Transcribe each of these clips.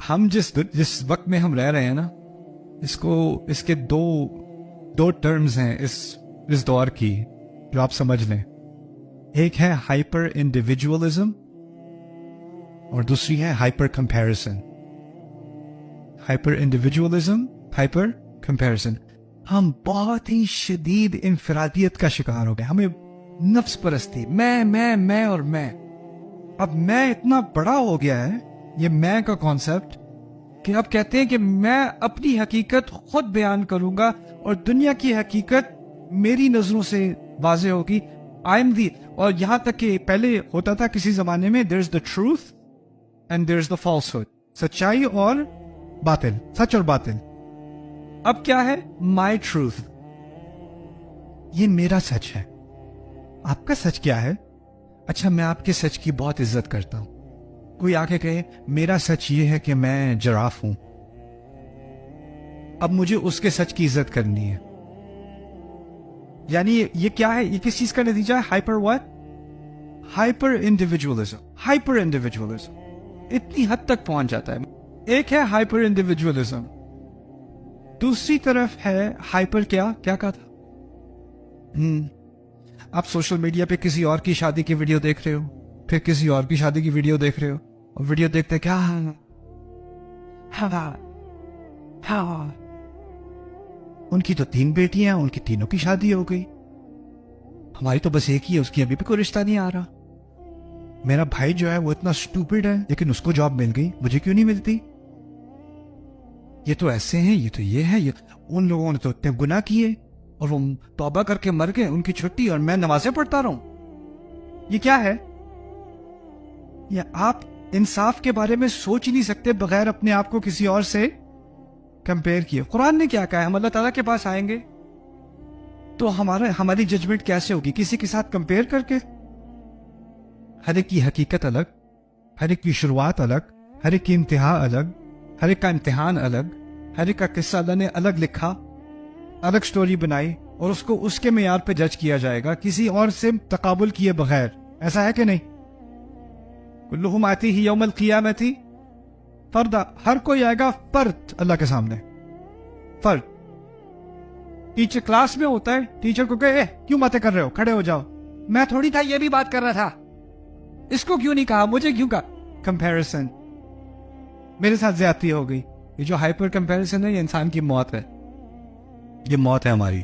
ہم جس وقت میں ہم رہ رہے ہیں نا، اس کے دو ٹرمز ہیں اس دور کی جو آپ سمجھ لیں. ایک ہے ہائپر انڈیویجولزم اور دوسری ہے hyper comparison. Hyper individualism, hyper comparison. ہم بہت ہی شدید انفرادیت کا شکار ہو گئے. ہمیں نفس پرستی، میں اور میں. اب میں اتنا بڑا ہو گیا ہے، یہ میں کا کانسیپٹ، کہ اب کہتے ہیں کہ میں اپنی حقیقت خود بیان کروں گا اور دنیا کی حقیقت میری نظروں سے واضح ہوگی. آئی ایم دی. اور یہاں تک کہ پہلے ہوتا تھا کسی زمانے میں دیر از the truth and there is the falsehood, سچائی اور باطل، سچ اور باطل. اب کیا ہے؟ مائی ٹروتھ، یہ میرا سچ ہے. آپ کا سچ کیا ہے؟ اچھا، میں آپ کے سچ کی بہت عزت کرتا ہوں. کوئی آ کے کہے میرا سچ یہ ہے کہ میں جراف ہوں، اب مجھے اس کے سچ کی عزت کرنی ہے. یعنی یہ کیا ہے؟ یہ کس چیز کا نتیجہ ہے؟ Hyper what? Hyper individualism. Hyper individualism اتنی حد تک پہنچ جاتا ہے. ایک ہے ہائپر انڈیویجولزم، دوسری طرف ہے ہائپر کیا کہا تھا؟ آپ سوشل میڈیا پہ کسی اور کی شادی کی ویڈیو دیکھ رہے ہو، پھر کسی اور کی شادی کی ویڈیو دیکھ رہے ہو، اور ویڈیو دیکھتے کیا ان کی تو 3 بیٹیاں ہیں، ان کی تینوں کی شادی ہو گئی، ہماری تو بس ایک ہی ہے، اس کی ابھی بھی کوئی رشتہ نہیں آ رہا. میرا بھائی جو ہے وہ اتنا اسٹوپڈ ہے لیکن اس کو جاب مل گئی، مجھے کیوں نہیں ملتی؟ یہ تو ایسے ہیں، یہ تو یہ ہے، ان لوگوں نے تو اتنے گناہ کیے اور وہ توبہ کر کے مر گئے، ان کی چھٹی، اور میں نمازیں پڑھتا رہوں. یہ کیا ہے؟ یہ آپ انصاف کے بارے میں سوچ ہی نہیں سکتے بغیر اپنے آپ کو کسی اور سے کمپیئر کیے. قرآن نے کیا کہا ہے؟ ہم اللہ تعالیٰ کے پاس آئیں گے تو ہماری ججمنٹ کیسے ہوگی؟ کسی کے ساتھ کمپیئر کر کے؟ ہر ایک کی حقیقت الگ، ہر ایک کی شروعات الگ، ہر ایک کی انتہا الگ، ہر ایک کا امتحان الگ، ہر ایک کا قصہ اللہ نے الگ لکھا، الگ سٹوری بنائی، اور اس کو اس کے معیار پہ جج کیا جائے گا کسی اور سے تقابل کیے بغیر. ایسا ہے کہ نہیں؟ کلہم آتیہ یوم القیامۃ فردا. ہر کوئی آئے گا فرد اللہ کے سامنے، فرد. ٹیچر کلاس میں ہوتا ہے، ٹیچر کو کہے کیوں باتیں کر رہے ہو، کھڑے ہو جاؤ. میں تھوڑی تھا، یہ بھی بات کر رہا تھا، اس کو کیوں نہیں کہا، مجھے کیوں کہا؟ کمپیریزن. میرے ساتھ زیادتی ہو گئی. یہ جو ہائپر کمپیریزن ہے، یہ انسان کی موت ہے، یہ موت ہے ہماری.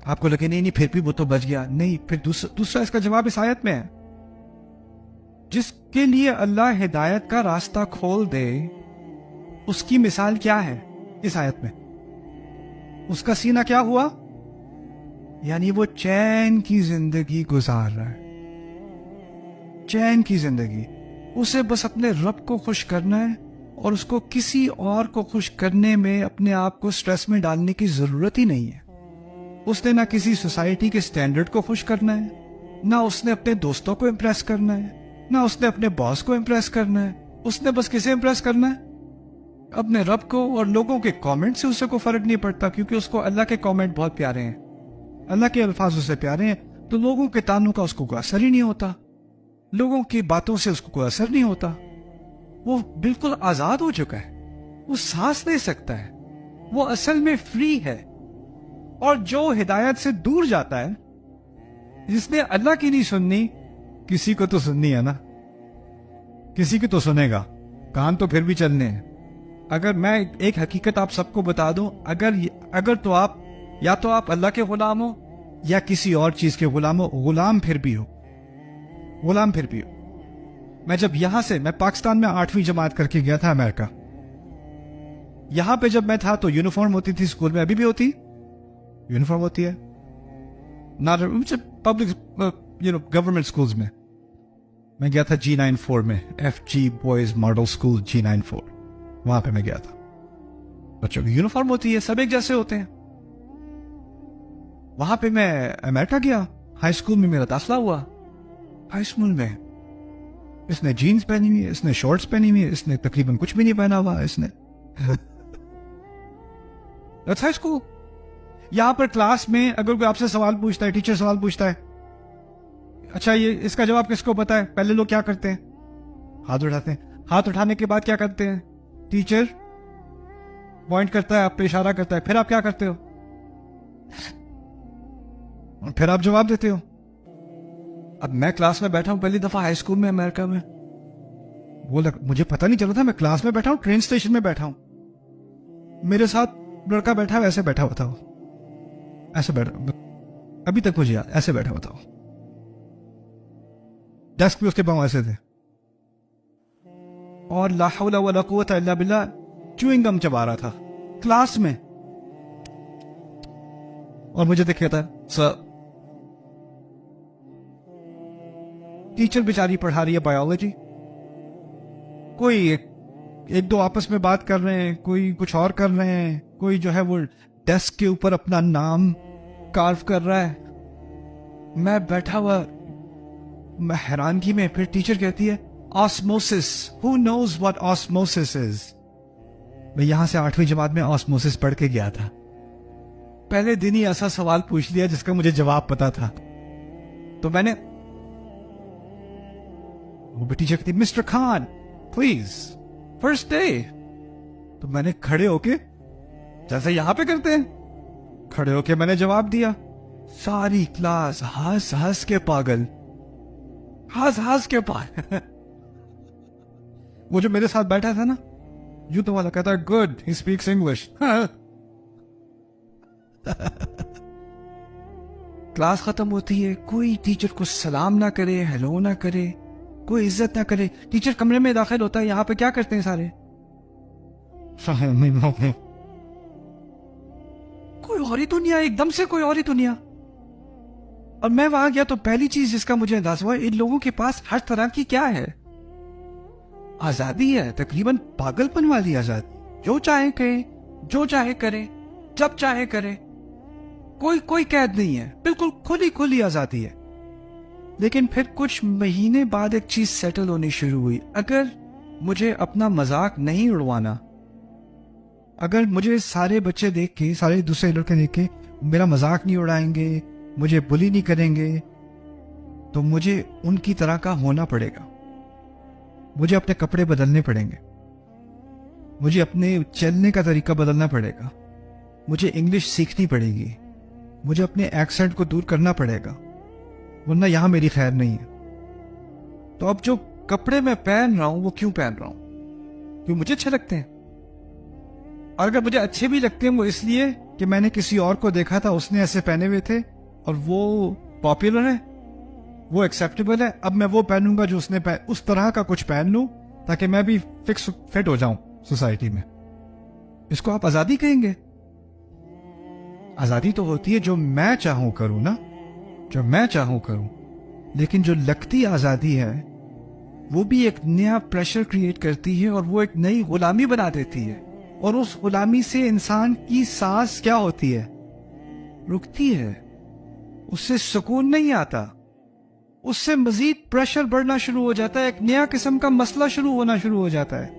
آپ کو لگے نہیں پھر بھی وہ تو بچ گیا. نہیں، پھر دوسرا اس کا جواب اس آیت میں ہے. جس کے لیے اللہ ہدایت کا راستہ کھول دے، اس کی مثال کیا ہے اس آیت میں؟ اس کا سینہ کیا ہوا؟ یعنی وہ چین کی زندگی گزار رہا ہے، چین کی زندگی. اسے بس اپنے رب کو خوش کرنا ہے، اور اس کو کسی اور کو خوش کرنے میں اپنے آپ کو سٹریس میں ڈالنے کی ضرورت ہی نہیں ہے. اس نے نہ کسی سوسائٹی کے سٹینڈرڈ کو خوش کرنا ہے، نہ اس نے اپنے دوستوں کو امپریس کرنا ہے، نہ اس نے اپنے باس کو امپریس کرنا ہے. اس نے بس کسے امپریس کرنا ہے؟ اپنے رب کو. اور لوگوں کے کامنٹ سے اسے کوئی فرق نہیں پڑتا، کیونکہ اس کو اللہ کے کامنٹ بہت پیارے ہیں، اللہ کے الفاظ اسے پیارے ہیں. تو لوگوں کے تانوں کا اس کو کوئی اثر ہی نہیں ہوتا، لوگوں کی باتوں سے اس کو کوئی اثر نہیں ہوتا. وہ بالکل آزاد ہو چکا ہے، وہ سانس لے سکتا ہے، وہ اصل میں فری ہے. اور جو ہدایت سے دور جاتا ہے، جس نے اللہ کی نہیں سننی، کسی کو تو سننی ہے نا، کسی کی تو سنے گا، کان تو پھر بھی چلنے ہیں. اگر میں ایک حقیقت آپ سب کو بتا دوں، اگر تو آپ یا تو آپ اللہ کے غلام ہو یا کسی اور چیز کے غلام ہو، غلام پھر بھی ہو، غلام پھر بھی ہو. میں جب یہاں سے، میں پاکستان میں 8ویں جماعت کر کے گیا تھا امریکہ. یہاں پہ جب میں تھا تو یونیفارم ہوتی تھی اسکول میں، ابھی بھی ہوتی یونیفارم ہوتی ہے، پبلک گورنمنٹ اسکولز میں. میں گیا تھا G94 میں، FG boys model school G94، وہاں پہ میں گیا تھا. بچوں کی یونیفارم ہوتی ہے، سب ایک جیسے ہوتے ہیں. وہاں پہ میں امریکہ گیا، ہائی اسکول میں میرا داخلہ ہوا. ہائی اسکول میں اس نے جینز پہنی ہوئی ہے، اس نے شارٹس پہنی ہوئی ہے، اس نے تقریباً کچھ بھی نہیں پہنا ہوا، اس نے ہائی اسکول. یہاں پر کلاس میں اگر کوئی آپ سے سوال پوچھتا ہے، ٹیچر سوال پوچھتا ہے، اچھا یہ اس کا جواب کس کو پتا ہے؟ پہلے لوگ کیا کرتے ہیں؟ ہاتھ اٹھاتے ہیں. ہاتھ اٹھانے کے بعد کیا کرتے ہیں؟ ٹیچر پوائنٹ کرتا ہے، آپ پہ اشارہ کرتا ہے، پھر آپ کیا کرتے ہو؟ اور پھر آپ جواب دیتے ہو. اب میں کلاس میں بیٹھا ہوں پہلی دفعہ ہائی اسکول میں امریکہ میں، مجھے پتہ نہیں چلا تھا میں کلاس میں بیٹھا ہوں، ٹرین اسٹیشن میں بیٹھا ہوں، میرے ساتھ لڑکا بیٹھا ہوا ایسے بیٹھا ہوا تھا، ایسے بیٹھا، ابھی تک مجھے یاد، ایسے بیٹھا ہوا تھا، ڈیسک پہ اس کے پاؤں ایسے تھے، اور لا حول ولا قوت الا باللہ چوئنگ گم چبا رہا تھا کلاس میں، اور مجھے دیکھ کہتا ہے سر. ٹیچر بیچاری پڑھا رہی ہے بایولوجی، کوئی ایک دو آپس میں بات کر رہے ہیں، کوئی کچھ اور کر رہے ہیں، کوئی جو ہے وہ ڈیسک کے اوپر اپنا نام کارو کر رہا ہے، میں بیٹھا ہوا میں حیرانگی میں. پھر ٹیچر کہتی ہے osmosis, who knows what osmosis is. میں یہاں سے 8ویں جماعت میں آسموسس پڑھ کے گیا تھا، پہلے دن ہی ایسا سوال پوچھ لیا جس کا مجھے جواب پتا تھا. تو میں نے وہ ٹیچر کہتی mister Khan please first day. تو میں نے کھڑے ہو کے جیسے یہاں پہ کرتے ہیں کھڑے ہو کے میں نے جواب دیا. ساری کلاس ہنس ہنس کے پاگل، ہنس ہنس کے پاگل. وہ جو میرے ساتھ بیٹھا تھا نا یوں تو والا کہتا ہے good he speaks English. Class ختم ہوتی ہے، کوئی ٹیچر کو سلام نہ کرے، ہیلو نہ کرے، کوئی عزت نہ کرے. ٹیچر کمرے میں داخل ہوتا ہے، یہاں پہ کیا کرتے ہیں سارے؟ کوئی اور ہی دنیا، ایک دم سے کوئی اور ہی دنیا. اور میں وہاں گیا تو پہلی چیز جس کا مجھے اندازہ ہوا ان لوگوں کے پاس ہر طرح کی کیا ہے، آزادی ہے، تقریباً پاگل پن والی آزادی، جو چاہے کہے، جو چاہے کرے، جب چاہے کرے، کوئی قید نہیں ہے، بالکل کھلی آزادی ہے. لیکن پھر کچھ مہینے بعد ایک چیز سیٹل ہونی شروع ہوئی. اگر مجھے اپنا مذاق نہیں اڑوانا، اگر مجھے سارے بچے دیکھ کے، سارے دوسرے لڑکے دیکھ کے میرا مذاق نہیں اڑائیں گے، مجھے بلی نہیں کریں گے، تو مجھے ان کی طرح کا ہونا پڑے گا. مجھے اپنے کپڑے بدلنے پڑیں گے، مجھے اپنے چلنے کا طریقہ بدلنا پڑے گا، مجھے انگلش سیکھنی پڑے گی، مجھے اپنے ایکسنٹ کو دور کرنا پڑے گا، ورنہ یہاں میری خیر نہیں ہے. تو اب جو کپڑے میں پہن رہا ہوں وہ کیوں پہن رہا ہوں؟ کیوں مجھے اچھے لگتے ہیں. اور اگر مجھے اچھے بھی لگتے ہیں وہ اس لیے کہ میں نے کسی اور کو دیکھا تھا اس نے ایسے پہنے ہوئے تھے اور وہ پاپولر ہے، وہ ایکسیپٹیبل ہے، اب میں وہ پہنوں گا جو اس نے اس طرح کا کچھ پہن لوں تاکہ میں بھی فٹ ہو جاؤں سوسائٹی میں. اس کو آپ آزادی کہیں گے؟ آزادی تو ہوتی ہے جو میں چاہوں کروں نا، جو میں چاہوں کروں. لیکن جو لگتی آزادی ہے وہ بھی ایک نیا پریشر کریٹ کرتی ہے اور وہ ایک نئی غلامی بنا دیتی ہے. اور اس غلامی سے انسان کی سانس کیا ہوتی ہے؟ رکتی ہے. اس سے سکون نہیں آتا، اس سے مزید پریشر بڑھنا شروع ہو جاتا ہے، ایک نیا قسم کا مسئلہ شروع ہونا شروع ہو جاتا ہے.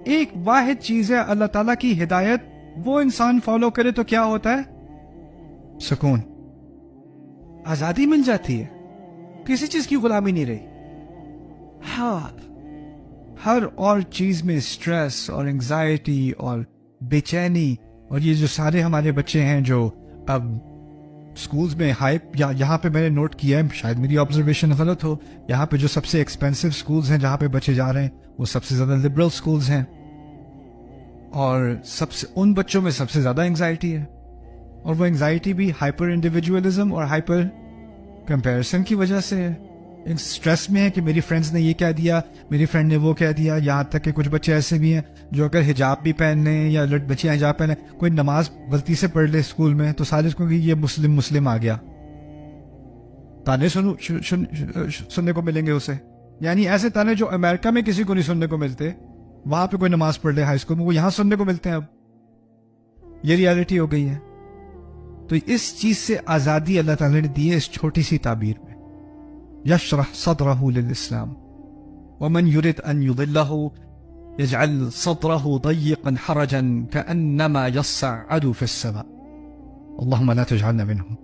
ایک واحد چیز ہے اللہ تعالیٰ کی ہدایت، وہ انسان فالو کرے تو کیا ہوتا ہے؟ سکون، آزادی مل جاتی ہے، کسی چیز کی غلامی نہیں رہی. ہاں، ہر اور چیز میں سٹریس اور انگزائٹی اور بے چینی، اور یہ جو سارے ہمارے بچے ہیں جو اب سکولز میں ہائپ، یا یہاں پہ میں نے نوٹ کیا ہے، شاید میری آبزرویشن غلط ہو، یہاں پہ جو سب سے ایکسپینسو سکولز ہیں جہاں پہ بچے جا رہے ہیں وہ سب سے زیادہ لبرل سکولز ہیں، اور ان بچوں میں سب سے زیادہ انگزائٹی ہے. اور وہ انگزائٹی بھی ہائپر انڈیویجولزم اور ہائپر کمپیریزن کی وجہ سے ہے. اسٹریس میں ہے کہ میری فرینڈز نے یہ کہہ دیا، میری فرینڈ نے وہ کہہ دیا. یہاں تک کہ کچھ بچے ایسے بھی ہیں جو اگر حجاب بھی پہن لیں یا بچیاں حجاب پہن لیں، کوئی نماز غلطی سے پڑھ لے اسکول میں تو سارے اس کو کہ یہ مسلم آ گیا، تانے سننے کو ملیں گے اسے. یعنی ایسے تانے جو امریکہ میں کسی کو نہیں سننے کو ملتے، وہاں پہ کوئی نماز پڑھ لے ہائی اسکول میں، وہ یہاں سننے کو ملتے ہیں. اب یہ ریالٹی ہو گئی ہے. تو اس چیز سے آزادی اللہ تعالی نے دی ہے اس چھوٹی سی تعبیر میں. یشرح صدرہ للاسلام ومن يرد ان يضله يجعل صدره ضيقا حرجا كأنما يصعد في السماء اللهم لا تجعلنا منهم.